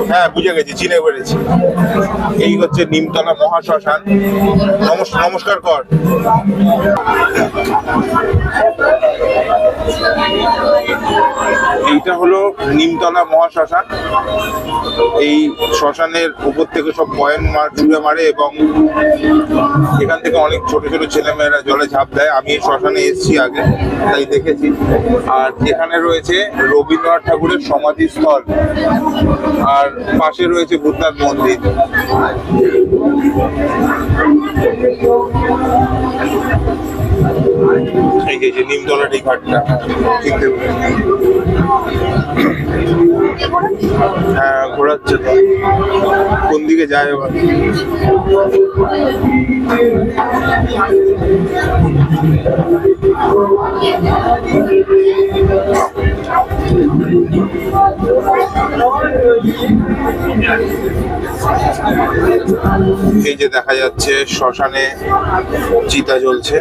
হ্যাঁ, বুঝে গেছি, চিনে পেরেছি। এই হচ্ছে নিমতলা মহাশ্মশান। নমস্কার কর। এইটা হলো নিমতলা মহাশ্মশান। এই শ্মশানের উপর থেকে সব পয়েন্ট ছুঁড়ে মারে এবং এখান থেকে অনেক ছোট ছোট ছেলেমেয়েরা জলে ঝাঁপ দেয়। আমি এই শ্মশানে এসেছি আগে, তাই দেখেছি। আর এখানে রয়েছে রবীন্দ্রনাথ ঠাকুরের সমাধিস্থল, আর পাশে রয়েছে ভূতনাথ মন্দির। এই যে নিমতলার এই ঘাটটা, হ্যাঁ ঘোরাচ্ছে তো। কোন দিকে যায় এবার? এই যে দেখা যাচ্ছে শ্মশানে চিতা জ্বলছে।